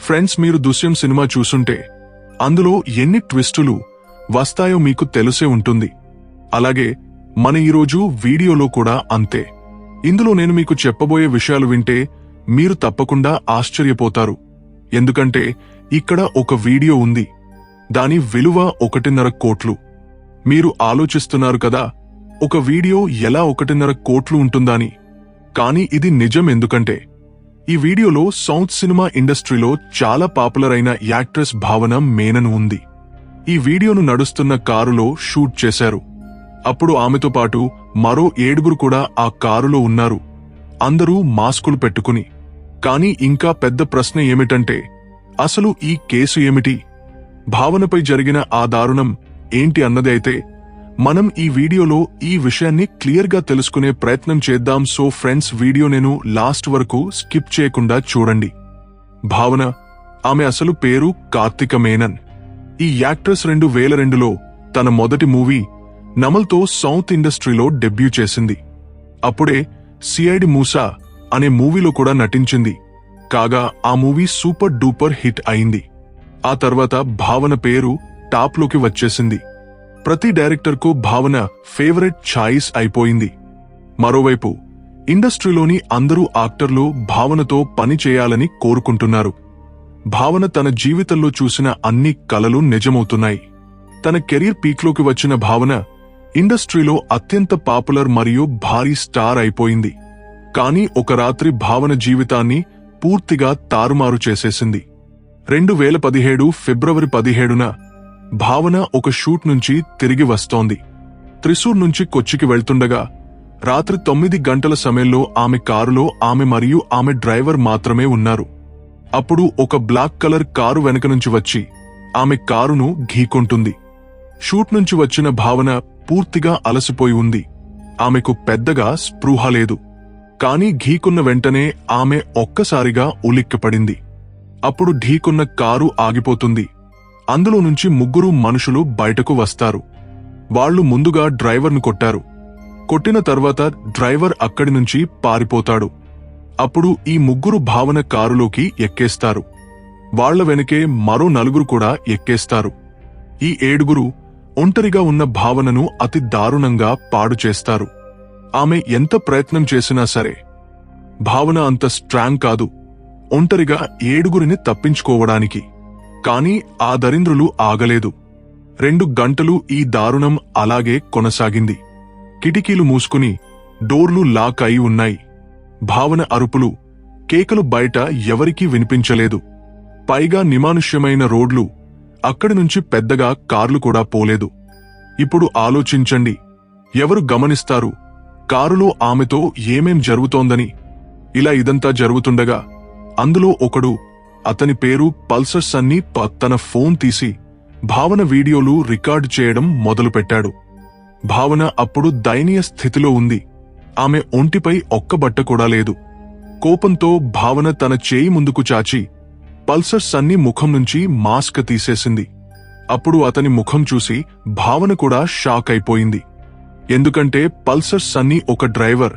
Friends, మీరు దృశ్యం cinema చూసుంటే అందులో ఎన్ని ట్విస్టులు వస్తాయో మీకు తెలిసే ఉంటుంది. అలాగే మన ఈరోజు వీడియోలో కూడా అంతే. ఇందులో నేను మీకు చెప్పబోయే విషయాలు వింటే మీరు తప్పకుండా ఆశ్చర్యపోతారు. ఎందుకంటే ఇక్కడ ఒక వీడియో ఉంది, దాని విలువ 1.5 కోట్లు. మీరు ఆలోచిస్తున్నారు కదా, ఒక వీడియో ఎలా 1.5 కోట్లు ఉంటుందని. కానీ ఇది నిజం. ఎందుకంటే ఈ వీడియోలో సౌత్ సినిమా ఇండస్ట్రీలో చాలా పాపులర్ అయిన యాక్ట్రెస్ భావన మేనన్ ఉంది. ఈ వీడియోను నడుస్తున్న కారులో షూట్ చేశారు. అప్పుడు ఆమెతో పాటు మరో 7 కూడా ఆ కారులో ఉన్నారు, అందరూ మాస్కులు పెట్టుకుని. కానీ ఇంకా పెద్ద ప్రశ్న ఏమిటంటే, అసలు ఈ కేసు ఏమిటి, భావనపై జరిగిన ఆ దారుణం ఏంటి అన్నది. అయితే మనం ఈ వీడియోలో ఈ విషయాన్ని క్లియర్గా తెలుసుకునే ప్రయత్నం చేద్దాం. సో ఫ్రెండ్స్, వీడియో నేను లాస్ట్ వరకు స్కిప్ చేయకుండా చూడండి. భావన, ఆమె అసలు పేరు కార్తిక మేనన్. ఈ యాక్ట్రెస్ 2002లో తన మొదటి మూవీ నమల్తో సౌత్ ఇండస్ట్రీలో డెబ్యూ చేసింది. అప్పుడే సిఐడి మూసా అనే మూవీలో కూడా నటించింది. కాగా ఆ మూవీ సూపర్ డూపర్ హిట్ అయింది. ఆ తర్వాత భావన పేరు టాప్లోకి వచ్చేసింది. ప్రతి డైరెక్టర్కు భావన ఫేవరెట్ ఛాయిస్ అయిపోయింది. మరోవైపు ఇండస్ట్రీలోని అందరూ యాక్టర్లు భావనతో పని చేయాలని కోరుకుంటున్నారు. భావన తన జీవితంలో చూసిన అన్ని కలలు నిజమవుతున్నాయి. తన కెరీర్ పీక్లోకి వచ్చిన భావన ఇండస్ట్రీలో అత్యంత పాపులర్ మరియు భారీ స్టార్ అయిపోయింది. కానీ ఒక రాత్రి భావన జీవితాన్ని పూర్తిగా తారుమారు చేసేసింది. 2017 ఫిబ్రవరి 17న భావన ఒక షూట్ నుంచి తిరిగి వస్తోంది. త్రిశూర్ నుంచి కొచ్చికి వెళ్తుండగా రాత్రి 9 గంటల సమయంలో ఆమె కారులో ఆమె మరియు ఆమె డ్రైవర్ మాత్రమే ఉన్నారు. అప్పుడు ఒక బ్లాక్ కలర్ కారు వెనక నుంచి వచ్చి ఆమె కారును ఢీకొంటుంది. షూట్ నుంచి వచ్చిన భావన పూర్తిగా అలసిపోయి ఉంది. ఆమెకు పెద్దగా స్పృహ లేదు. కానీ ఢీకొన్న వెంటనే ఆమె ఒక్కసారిగా ఉలిక్కిపడింది. అప్పుడు ఢీకొన్న కారు ఆగిపోతుంది. అందులో నుంచి 3 మనుషులు బయటకు వస్తారు. వాళ్లు ముందుగా డ్రైవర్ను కొట్టారు. కొట్టిన తర్వాత డ్రైవర్ అక్కడి నుంచి పారిపోతాడు. అప్పుడు ఈ 3 భావన కారులోకి ఎక్కేస్తారు. వాళ్ల వెనకే మరో 4 కూడా ఎక్కేస్తారు. ఈ 7 ఒంటరిగా ఉన్న భావనను అతి దారుణంగా పాడు చేస్తారు. ఆమె ఎంత ప్రయత్నం చేసినా సరే భావన అంత స్ట్రాంగ్ కాదు ఒంటరిగా 7 తప్పించుకోవడానికి. కాని ఆ దరింద్రులు ఆగలేదు. 2 గంటలు ఈ దారుణం అలాగే కొనసాగింది. కిటికీలు మూసుకుని డోర్లు లాక్ అయి ఉన్నాయి. భావన అరుపులు, కేకలు బయట ఎవరికీ వినిపించలేదు. పైగా నిమానుష్యమైన రోడ్లు, అక్కడి నుంచి పెద్దగా కార్లు కూడా పోలేదు. ఇప్పుడు ఆలోచించండి, ఎవరు గమనిస్తారు కారులో ఆమెతో ఏమేం జరుగుతోందని? ఇలా ఇదంతా జరుగుతుండగా అందులో ఒకడు, అతని పేరు పల్సర్ సన్నీ, తన ఫోన్ తీసి భావన వీడియోలు రికార్డు చేయడం మొదలుపెట్టాడు. భావన అప్పుడు దయనీయ స్థితిలో ఉంది. ఆమె ఒంటిపై ఒక్క బట్ట కూడా లేదు. కోపంతో భావన తన చేయి ముందుకు చాచి పల్సర్ సన్నీ ముఖం నుంచి మాస్క్ తీసేసింది. అప్పుడు అతని ముఖం చూసి భావన కూడా షాక్ అయిపోయింది. ఎందుకంటే పల్సర్ సన్నీ ఒక డ్రైవర్.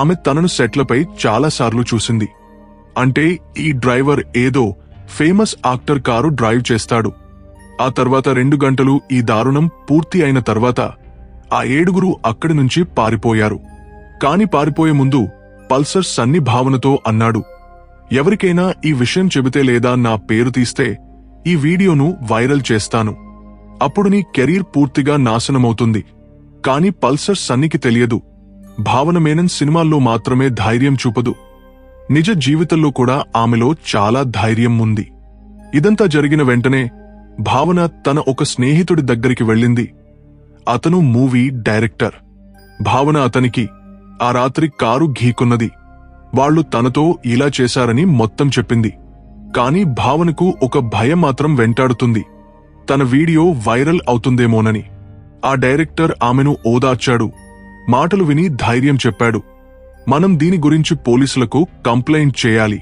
ఆమె తనను సెట్లపై చాలాసార్లు చూసింది. అంటే ఈ డ్రైవర్ ఏదో ఫేమస్ యాక్టర్ కారు డ్రైవ్ చేస్తాడు. ఆ తర్వాత 2 గంటలు ఈ దారుణం పూర్తి అయిన తర్వాత ఆ 7 అక్కడి నుంచి పారిపోయారు. కాని పారిపోయే ముందు పల్సర్ సన్నీ భావనతో అన్నాడు, ఎవరికైనా ఈ విషయం చెబితే లేదా నా పేరు తీస్తే ఈ వీడియోను వైరల్ చేస్తాను. అప్పుడు నీ కెరీర్ పూర్తిగా నాశనమవుతుంది. కాని పల్సర్ సన్నీకి తెలియదు, భావన మేనన్ సినిమాల్లో మాత్రమే ధైర్యం చూపదు, నిజ జీవితంలో కూడా ఆమెలో చాలా ధైర్యం ఉంది. ఇదంతా జరిగిన వెంటనే భావన తన ఒక స్నేహితుడి దగ్గరికి వెళ్ళింది. అతను మూవీ డైరెక్టర్. భావన అతనికి ఆ రాత్రి కారు ఢీకొన్నది, వాళ్లు తనతో ఇలా చేశారని మొత్తం చెప్పింది. కాని భావనకు ఒక భయం మాత్రం వెంటాడుతుంది, తన వీడియో వైరల్ అవుతుందేమోనని. ఆ డైరెక్టర్ ఆమెను ఓదార్చాడు, మాటలు విని ధైర్యం చెప్పాడు, మనం దీని గురించి పోలీసులకు కంప్లైంట్ చేయాలి,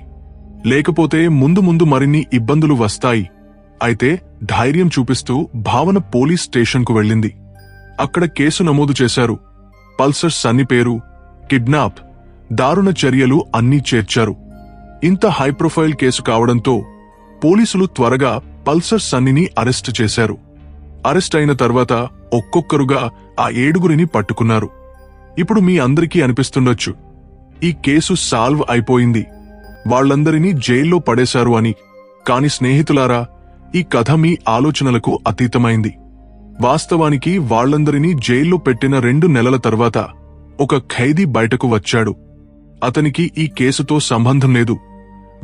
లేకపోతే ముందు ముందు మరిన్ని ఇబ్బందులు వస్తాయి. అయితే ధైర్యం చూపిస్తూ భావన పోలీస్ స్టేషన్కు వెళ్ళింది. అక్కడ కేసు నమోదు చేశారు. పల్సర్ సన్నీ పేరు, కిడ్నాప్, దారుణ చర్యలు అన్నీ చేర్చారు. ఇంత హైప్రొఫైల్ కేసు కావడంతో పోలీసులు త్వరగా పల్సర్ సన్నీని అరెస్టు చేశారు. అరెస్ట్ అయిన తర్వాత ఒక్కొక్కరుగా ఆ 7గురిని పట్టుకున్నారు. ఇప్పుడు మీ అందరికీ అనిపిస్తుండొచ్చు, ఈ కేసు సాల్వ్ అయిపోయింది, వాళ్లందరినీ జైల్లో పడేశారు అని. కాని స్నేహితులారా, ఈ కథ మీ ఆలోచనలకు అతీతమైంది. వాస్తవానికి వాళ్లందరినీ జైల్లో పెట్టిన 2 నెలల తర్వాత ఒక ఖైదీ బయటకు వచ్చాడు. అతనికి ఈ కేసుతో సంబంధం లేదు,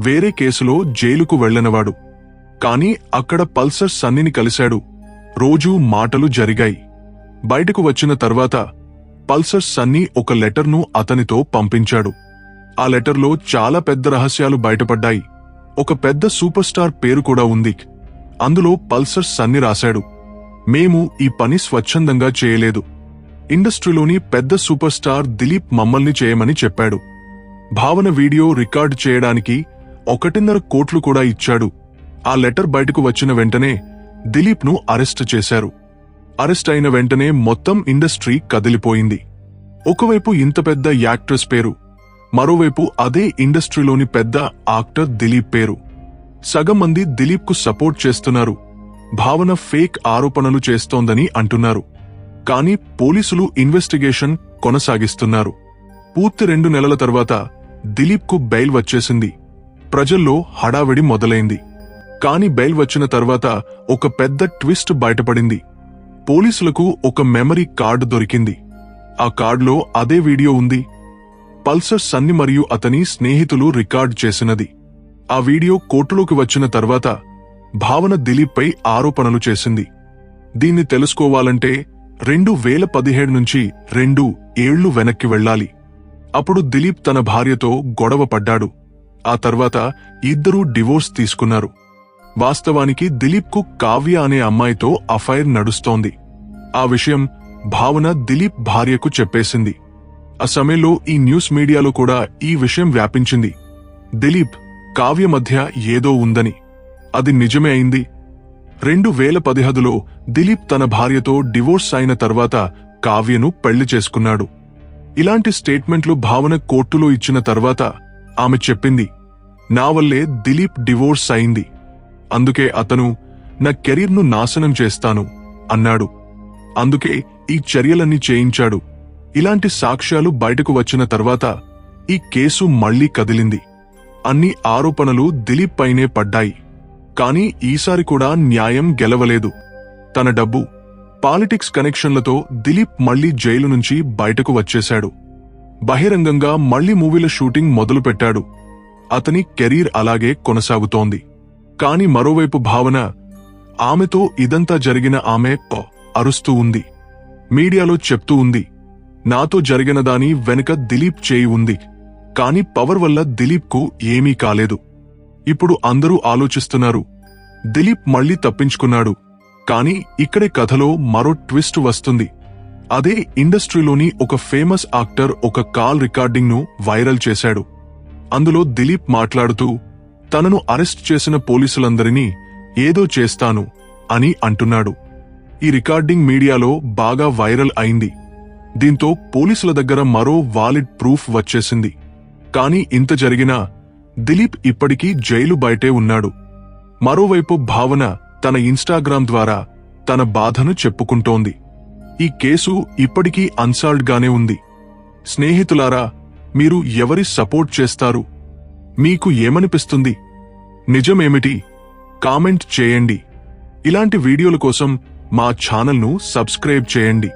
వేరే కేసులో జైలుకు వెళ్లనివాడు. కాని అక్కడ పల్సర్ సన్నీని కలిశాడు. రోజూ మాటలు జరిగాయి. బయటకు వచ్చిన తర్వాత పల్సర్ సన్నీ ఒక లెటర్ను అతనితో పంపించాడు. ఆ లెటర్లో చాలా పెద్ద రహస్యాలు బయటపడ్డాయి. ఒక పెద్ద సూపర్ స్టార్ పేరు కూడా ఉంది. అందులో పల్సర్ సన్నీ రాశాడు, మేము ఈ పని స్వచ్ఛందంగా చేయలేదు, ఇండస్ట్రీలోని పెద్ద సూపర్ స్టార్ దిలీప్ మమ్మల్ని చేయమని చెప్పాడు. భావన వీడియో రికార్డు చేయడానికి 1.5 కోట్లు కూడా ఇచ్చాడు. ఆ లెటర్ బయటకు వచ్చిన వెంటనే దిలీప్ను అరెస్టు చేశారు. అరెస్ట్ అయిన వెంటనే మొత్తం ఇండస్ట్రీ కదిలిపోయింది. ఒకవైపు ఇంత పెద్ద యాక్ట్రెస్ పేరు, మరోవైపు అదే ఇండస్ట్రీలోని పెద్ద యాక్టర్ దిలీప్ పేరు. సగం మంది దిలీప్కు సపోర్ట్ చేస్తున్నారు. భావన ఫేక్ ఆరోపణలు చేస్తోందని అంటున్నారు. కాని పోలీసులు ఇన్వెస్టిగేషన్ కొనసాగిస్తున్నారు. పూర్తి 2 నెలల తర్వాత దిలీప్కు బెయిల్ వచ్చేసింది. ప్రజల్లో హడావిడి మొదలైంది. కాని బెయిల్ వచ్చిన తర్వాత ఒక పెద్ద ట్విస్ట్ బయటపడింది. పోలీసులకు ఒక మెమరీ కార్డు దొరికింది. ఆ కార్డులో అదే వీడియో ఉంది, పల్సర్ సన్నీ మరియు అతని స్నేహితులు రికార్డ్ చేసినది. ఆ వీడియో కోర్టులోకి వచ్చిన తర్వాత భావన దిలీప్పై ఆరోపణలు చేసింది. దీన్ని తెలుసుకోవాలంటే 2017 నుంచి 2 ఏళ్లు వెనక్కి వెళ్లాలి. అప్పుడు దిలీప్ తన భార్యతో గొడవ పడ్డాడు. ఆ తర్వాత ఇద్దరూ డివోర్స్ తీసుకున్నారు. వాస్తవానికి దిలీప్కు కావ్య అనే అమ్మాయితో అఫైర్ నడుస్తోంది. ఆ విషయం భావన దిలీప్ భార్యకు చెప్పేసింది. ఆ సమయంలో ఈ న్యూస్ మీడియాలో కూడా ఈ విషయం వ్యాపించింది. దిలీప్, కావ్య మధ్య ఏదో ఉందని. అది నిజమే అయింది. 2015లో దిలీప్ తన భార్యతో డివోర్స్ అయిన తర్వాత కావ్యను పెళ్లి చేసుకున్నాడు. ఇలాంటి స్టేట్మెంట్లు భావన కోర్టులో ఇచ్చిన తర్వాత ఆమె చెప్పింది, నా వల్లే దిలీప్ డివోర్స్ అయింది, అందుకే అతను నా కెరీర్ను నాశనం చేస్తాను అన్నాడు. అందుకే ఈ చర్యలన్నీ చేయించాడు. ఇలాంటి సాక్ష్యాలు బయటకు వచ్చిన తర్వాత ఈ కేసు మళ్లీ కదిలింది. అన్ని ఆరోపణలు దిలీప్ పైనే పడ్డాయి. కాని ఈసారి కూడా న్యాయం గెలవలేదు. తన డబ్బు, పాలిటిక్స్ కనెక్షన్లతో దిలీప్ మళ్లీ జైలు నుంచి బయటకు వచ్చేశాడు. బహిరంగంగా మళ్లీ మూవీల షూటింగ్ మొదలుపెట్టాడు. అతని కెరీర్ అలాగే కొనసాగుతోంది. కాని మరోవైపు భావన, ఆమెతో ఇదంతా జరిగిన ఆమె అరుస్తూ ఉంది. మీడియాలో చెప్తూ ఉంది, నాతో జరిగిన దాని వెనుక దిలీప్ చేయి ఉంది. కాని పవర్ వల్ల దిలీప్కు ఏమీ కాలేదు. ఇప్పుడు అందరూ ఆలోచిస్తున్నారు, దిలీప్ మళ్లీ తప్పించుకున్నాడు. కాని ఇక్కడే కథలో మరో ట్విస్ట్ వస్తుంది. అదే ఇండస్ట్రీలోని ఒక ఫేమస్ యాక్టర్ ఒక కాల్ రికార్డింగ్ ను వైరల్ చేశాడు. అందులో దిలీప్ మాట్లాడుతూ తనను అరెస్ట్ చేసిన పోలీసులందరినీ ఏదో చేస్తాను అని అంటున్నాడు. ఈ రికార్డింగ్ మీడియాలో బాగా వైరల్ అయింది. దీంతో పోలీసుల దగ్గర మరో వాలిడ్ ప్రూఫ్ వచ్చేసింది. కాని ఇంత జరిగినా దిలీప్ ఇప్పటికీ జైలు బయటే ఉన్నాడు. మరోవైపు భావన తన ఇన్స్టాగ్రామ్ ద్వారా తన బాధను చెప్పుకుంటోంది. ఈ కేసు ఇప్పటికీ అన్సాల్వ్డ్ గానే ఉంది. స్నేహితులారా, మీరు ఎవరి సపోర్ట్ చేస్తారు? మీకు ఏమనిపిస్తుంది? నిజమేమిటి? కామెంట్ చేయండి. ఇలాంటి వీడియోల కోసం మా ఛానల్ను సబ్స్క్రైబ్ చేయండి.